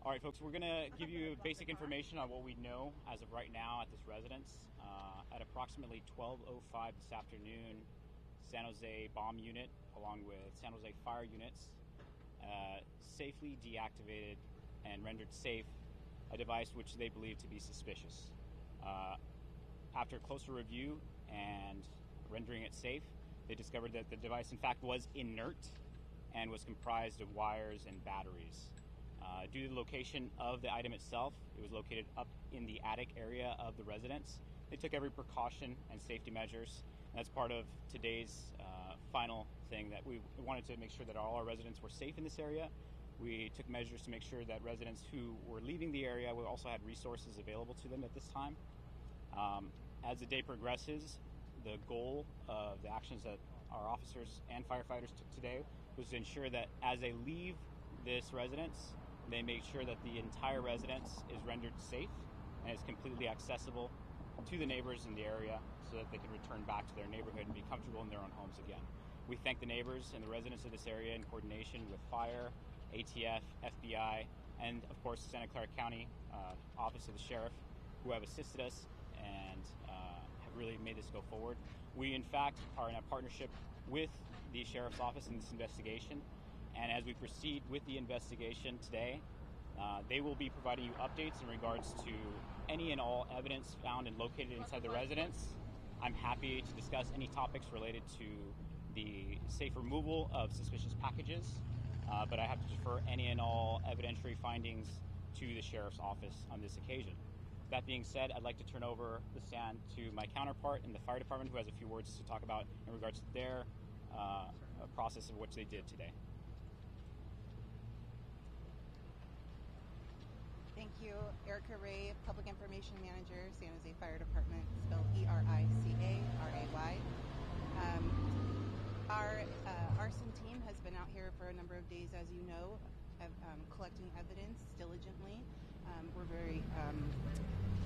All right, folks, we're going to give you basic information on what we know as of right now at this residence. At approximately 12:05 this afternoon, San Jose bomb unit, along with San Jose fire units, safely deactivated and rendered safe a device which they believe to be suspicious. After closer review and rendering it safe, they discovered that the device, in fact, was inert and was comprised of wires and batteries. Due to the location of the item itself, it was located up in the attic area of the residence. They took every precaution and safety measures. And that's part of today's final thing, that we wanted to make sure that all our residents were safe in this area. We took measures to make sure that residents who were leaving the area, we also had resources available to them at this time. As the day progresses, the goal of the actions that our officers and firefighters took today was to ensure that as they leave this residence, they make sure that the entire residence is rendered safe and is completely accessible to the neighbors in the area so that they can return back to their neighborhood and be comfortable in their own homes again. We thank the neighbors and the residents of this area in coordination with fire, ATF, FBI, and of course Santa Clara County Office of the Sheriff, who have assisted us and have really made this go forward. We, in fact, are in a partnership with the Sheriff's Office in this investigation. And as we proceed with the investigation today, they will be providing you updates in regards to any and all evidence found and located inside the residence. I'm happy to discuss any topics related to the safe removal of suspicious packages, but I have to defer any and all evidentiary findings to the Sheriff's Office on this occasion. That being said, I'd like to turn over the stand to my counterpart in the fire department, who has a few words to talk about in regards to their process of which they did today. Thank you. Erica Ray, Public Information Manager, San Jose Fire Department, spelled E-R-I-C-A-R-A-Y. Our arson team has been out here for a number of days, as you know, collecting evidence diligently. We're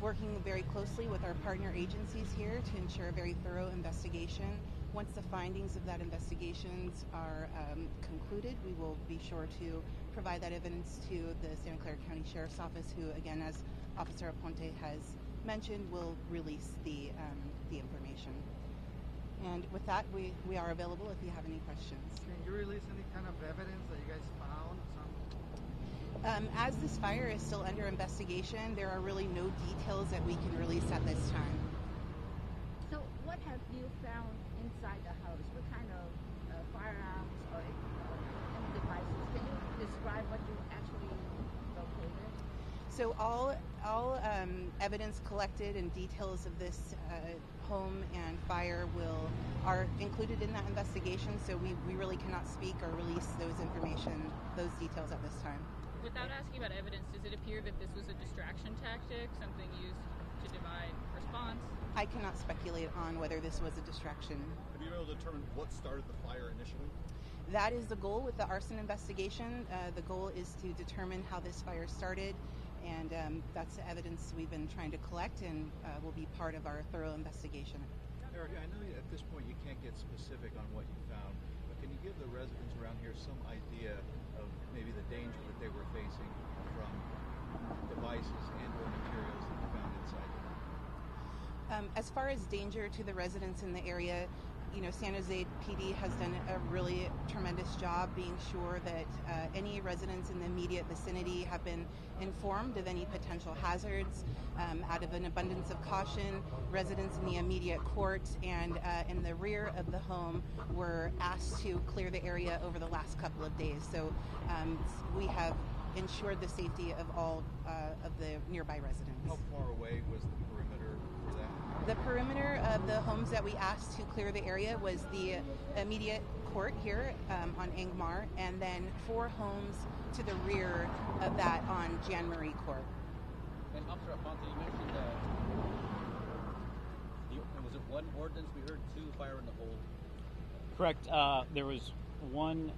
working very closely with our partner agencies here to ensure a very thorough investigation. Once the findings of that investigations are concluded, we will be sure to provide that evidence to the Santa Clara County Sheriff's Office, who, again, as Officer Aponte has mentioned, will release the information. And with that, we are available if you have any questions. Can you release any kind of evidence that you guys found? As this fire is still under investigation, there are really no details that we can release at this time. So what have you found inside the house? What kind of firearms or any devices? Can you describe what you actually located? So all evidence collected and details of this home and fire are included in that investigation, so we really cannot speak or release those details at this time. Without asking about evidence, does it appear that this was a distraction tactic, something used to divide response? I cannot speculate on whether this was a distraction. Have you been able to determine what started the fire initially? That is the goal with the arson investigation. The goal is to determine how this fire started, and that's the evidence we've been trying to collect and will be part of our thorough investigation. Eric, I know at this point you can't get specific on what you found, but can you give the residents around here some idea of maybe the danger that they were facing from devices and or materials that you found inside? As far as danger to the residents in the area, San Jose PD has done a really tremendous job being sure that any residents in the immediate vicinity have been informed of any potential hazards. Out of an abundance of caution, residents in the immediate court and in the rear of the home were asked to clear the area over the last couple of days. So we have ensured the safety of all of the nearby residents. How far away was the perimeter for that? The perimeter of the homes that we asked to clear the area was the immediate court here on Angmar, and then 4 homes to the rear of that on Jan Marie Court. And Officer Aponte, you mentioned that was it one ordinance we heard, 2 fire in the hole? Correct. There was one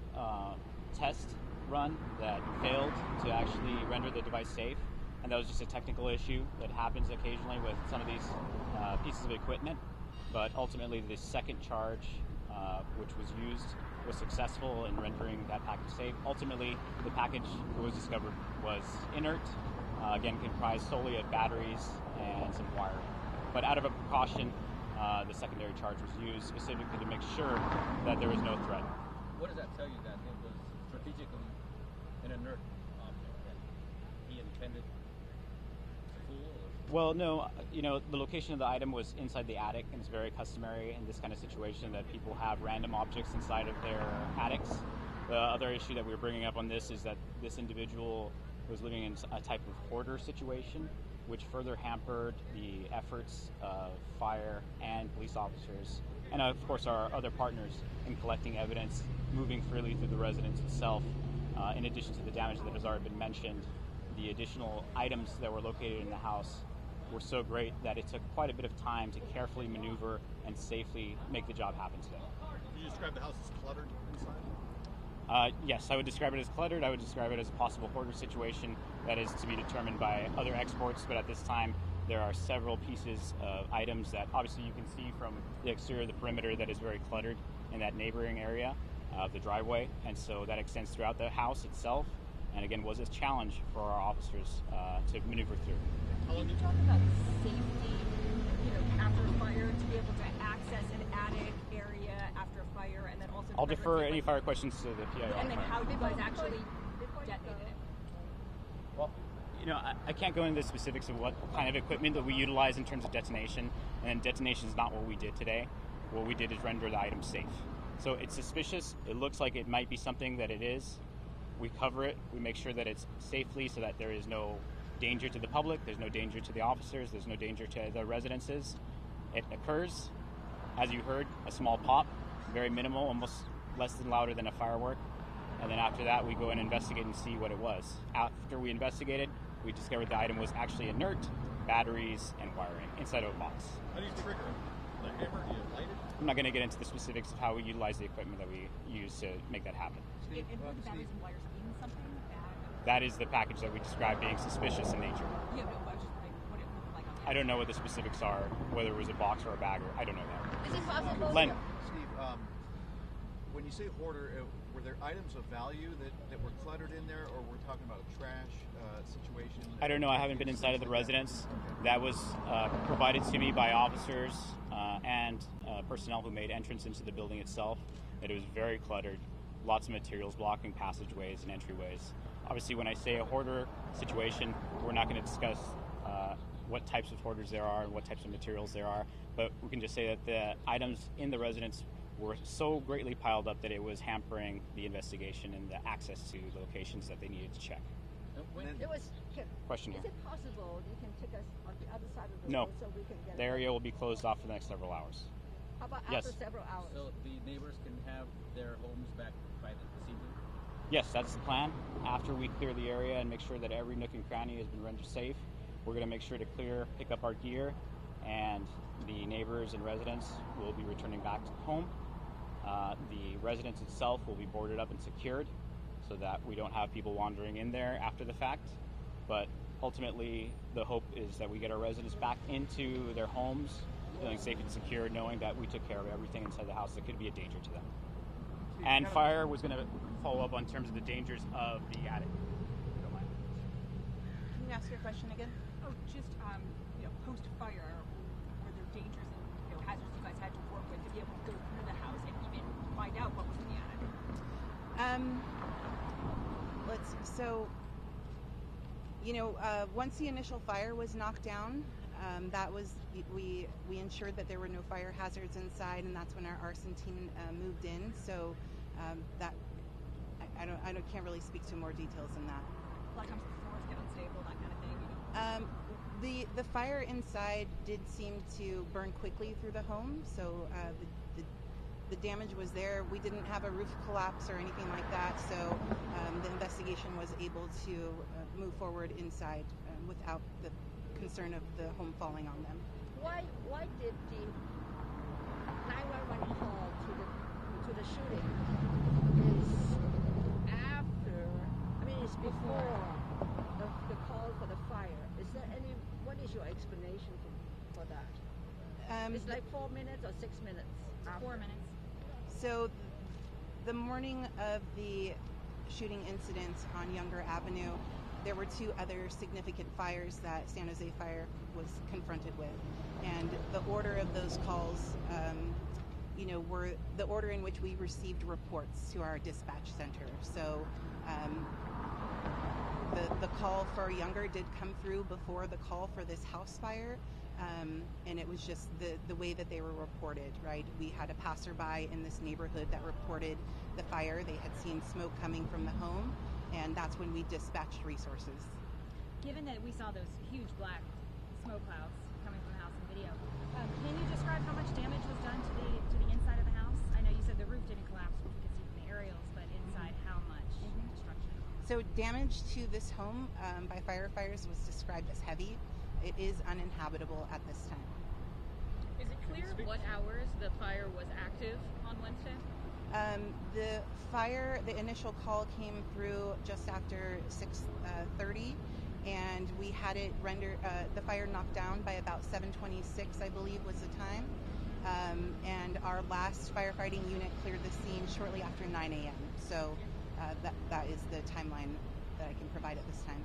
test run that failed to actually render the device safe, and that was just a technical issue that happens occasionally with some of these pieces of equipment. But ultimately, the second charge, which was used was successful in rendering that package safe. Ultimately, the package that was discovered was inert, again comprised solely of batteries and some wiring. But out of a precaution, the secondary charge was used specifically to make sure that there was no threat. What does that tell you, that it was strategically an inert object that he intended to fool? Or? Well, no, the location of the item was inside the attic, and it's very customary in this kind of situation that people have random objects inside of their attics. The other issue that we were bringing up on this is that this individual was living in a type of hoarder situation, which further hampered the efforts of fire and police officers, and of course our other partners in collecting evidence, moving freely through the residence itself. In addition to the damage that has already been mentioned, the additional items that were located in the house were so great that it took quite a bit of time to carefully maneuver and safely make the job happen today. Can you describe the house as cluttered inside? Yes, I would describe it as cluttered. I would describe it as a possible hoarder situation that is to be determined by other experts, but at this time there are several pieces of items that obviously you can see from the exterior of the perimeter that is very cluttered in that neighboring area of the driveway, and so that extends throughout the house itself, and again was a challenge for our officers to maneuver through. Can you talk about safety, after a fire, to be able to access an attic area after a fire, and then also... I'll defer any fire questions to the PIO. And then how you guys actually detonated it? Well, I can't go into the specifics of what kind of equipment that we utilize in terms of detonation, and detonation is not what we did today. What we did is render the item safe. So it's suspicious. It looks like it might be something that it is. We cover it. We make sure that it's safely so that there is no danger to the public, there's no danger to the officers, there's no danger to the residences. It occurs, as you heard, a small pop, very minimal, almost less than louder than a firework. And then after that, we go and investigate and see what it was. After we investigated, we discovered the item was actually inert, batteries and wiring inside of a box. How do you trigger it? The hammer? Do you light it? I'm not going to get into the specifics of how we utilize the equipment that we use to make that happen. And were the batteries and wires in something bad? That is the package that we described being suspicious in nature. Yeah, no, but just like what it looked like on the I don't know what the specifics are, whether it was a box or a bag, or I don't know that. Is it possible? Len. Steve, when you say hoarder, were there items of value that were cluttered in there, or we're talking about a trash situation? I don't know. I haven't been inside of the residence. That was provided to me by officers and personnel who made entrance into the building itself. That it was very cluttered, lots of materials blocking passageways and entryways. Obviously, when I say a hoarder situation, we're not going to discuss what types of hoarders there are and what types of materials there are, but we can just say that the items in the residence were so greatly piled up that it was hampering the investigation and the access to locations that they needed to check. Question Is here. it possible you can take us on the other side of the No. road so we can get The area will be closed off for the next several hours. How about Yes. after several hours? So the neighbors can have their homes back by this evening? Yes, that's the plan. After we clear the area and make sure that every nook and cranny has been rendered safe, we're going to make sure to pick up our gear, and the neighbors and residents will be returning back to home. The residence itself will be boarded up and secured so that we don't have people wandering in there after the fact. But ultimately, the hope is that we get our residents back into their homes, feeling safe and secure, knowing that we took care of everything inside the house that could be a danger to them. And fire was going to follow up on terms of the dangers of the attic. If you don't mind. Can you ask your question again? Oh, just post-fire, were there dangers and hazards you guys had to work with to be able to go through the house and even find out what was in the attic? Once the initial fire was knocked down, that was we ensured that there were no fire hazards inside, and that's when our arson team moved in. So that I can't really speak to more details than that. A lot of times the floors get unstable, that kind of thing. The fire inside did seem to burn quickly through the home, so the damage was there. We didn't have a roof collapse or anything like that, so the investigation was able to move forward inside without the concern of the home falling on them. Why did the 911 call to the shooting is after? I mean, it's before the call for the fire. What is your explanation for that? It's like 4 minutes or 6 minutes. 4 minutes. So the morning of the shooting incident on Younger Avenue, there were two other significant fires that San Jose Fire was confronted with. And the order of those calls, were the order in which we received reports to our dispatch center. So the call for Younger did come through before the call for this house fire. And it was just the way that they were reported, right? We had a passerby in this neighborhood that reported the fire. They had seen smoke coming from the home, and that's when we dispatched resources. Given that we saw those huge black smoke clouds coming from the house in video, can you describe how much damage was done to the inside of the house? I know you said the roof didn't collapse, which we could see from the aerials, but inside, how much destruction? So damage to this home by firefighters was described as heavy. It is uninhabitable at this time. Is it clear what hours the fire was active on Wednesday? The initial call came through just after 6:30, and we had it the fire knocked down by about 7:26, I believe was the time. And our last firefighting unit cleared the scene shortly after 9 a.m. So that is the timeline that I can provide at this time.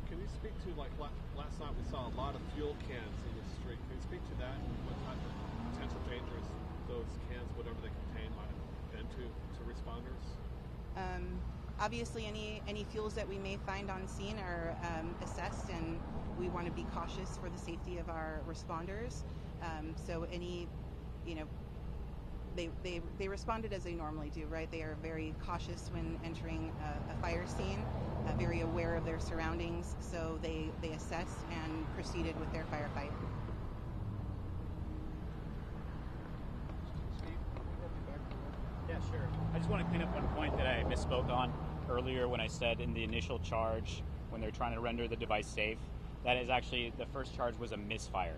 Can you speak to, like, last night we saw a lot of fuel cans in the street. Can you speak to that and what type of potential dangers those cans, whatever they contain, might have been to responders? Obviously, any fuels that we may find on scene are assessed, and we want to be cautious for the safety of our responders. So any, they responded as they normally do, right? They are very cautious when entering a fire scene, very aware of their surroundings, so they assessed and proceeded with their firefight. Yeah, sure. I just want to clean up one point that I misspoke on earlier when I said in the initial charge, when they're trying to render the device safe, that is actually, the first charge was a misfire.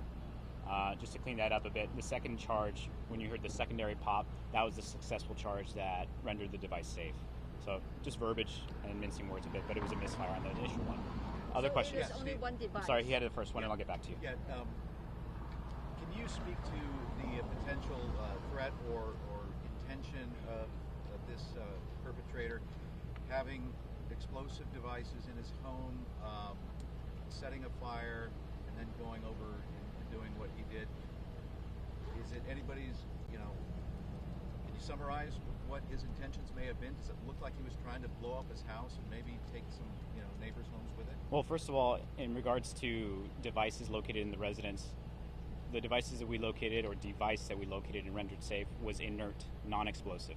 Just to clean that up a bit, the second charge, when you heard the secondary pop, that was the successful charge that rendered the device safe. So just verbiage and mincing words a bit, but it was a misfire on the initial one. Other questions? There's only one device. I'm sorry, he had the first one, and I'll get back to you. Yeah. Can you speak to the potential threat or intention of this perpetrator having explosive devices in his home, setting a fire, and then going over and doing what he did? Is it anybody's, can you summarize what his intentions may have been? Does it look like he was trying to blow up his house and maybe take some, neighbors' homes with it? Well, first of all, in regards to devices located in the residence, the devices that we located, or device that we located and rendered safe, was inert, non-explosive.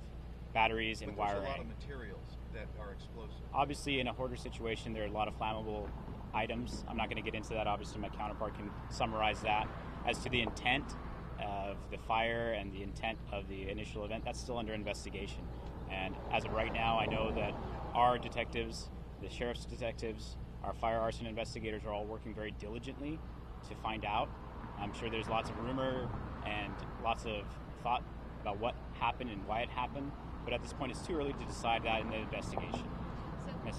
Batteries and wiring. There's a lot of materials that are explosive. Obviously, in a hoarder situation, there are a lot of flammable items. I'm not going to get into that. Obviously, my counterpart can summarize that. As to the intent of the fire and the intent of the initial event, that's still under investigation. And as of right now, I know that our detectives, the sheriff's detectives, our fire arson investigators are all working very diligently to find out. I'm sure there's lots of rumor and lots of thought about what happened and why it happened, but at this point it's too early to decide that in the investigation. So, Miss?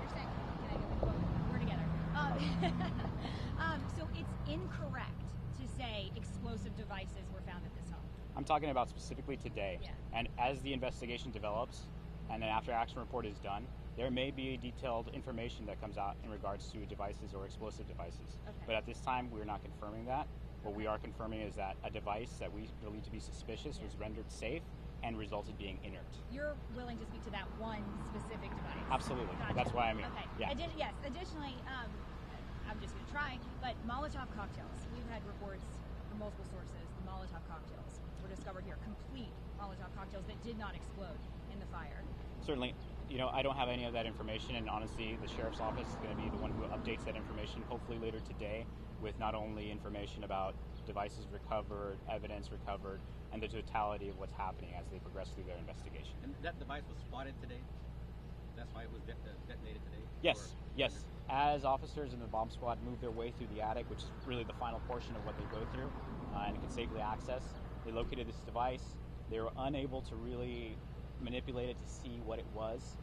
you're saying, can I get the quote? We're together. So it's incorrect to say explosive devices were found at this home. I'm talking about specifically today. Yeah. And as the investigation develops, and then after action report is done, there may be detailed information that comes out in regards to devices or explosive devices. Okay. But at this time, we're not confirming that. What we are confirming is that a device that we believe to be suspicious was rendered safe and resulted being inert. You're willing to speak to that one specific device? Absolutely. Gotcha. That's why I'm here. Okay. Yeah. Yes. Additionally, I'm just going to try, but Molotov cocktails. We've had reports from multiple sources. The Molotov cocktails were discovered here. Complete Molotov cocktails that did not explode in the fire. Certainly. I don't have any of that information, and honestly, the sheriff's office is going to be the one who updates that information, hopefully later today, with not only information about devices recovered, evidence recovered, and the totality of what's happening as they progress through their investigation. And that device was spotted today? That's why it was detonated today? Yes, yes. As officers in the bomb squad move their way through the attic, which is really the final portion of what they go through, and can safely access, they located this device. They were unable to really manipulate it to see what it was,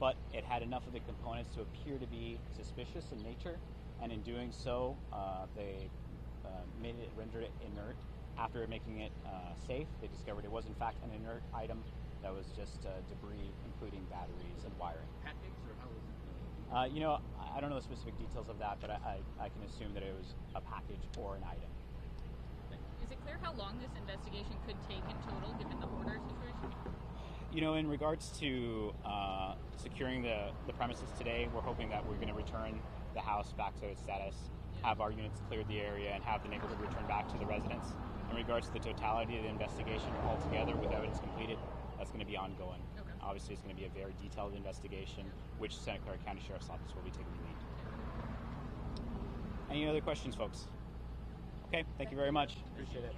but it had enough of the components to appear to be suspicious in nature, and in doing so, they rendered it inert. After making it safe, they discovered it was in fact an inert item, that was just debris, including batteries and wiring. Package or how was it? You know, I don't know the specific details of that, but I can assume that it was a package or an item. Is it clear how long this investigation could take in total, given the hoarder situation? You know, in regards to securing the premises today, we're hoping that we're going to return the house back to its status, have our units clear the area, and have the neighborhood return back to the residents. In regards to the totality of the investigation altogether with evidence completed, that's going to be ongoing. Okay. Obviously, it's going to be a very detailed investigation, which Santa Clara County Sheriff's Office will be taking the lead. Any other questions, folks? Okay, thank you very much. Appreciate it.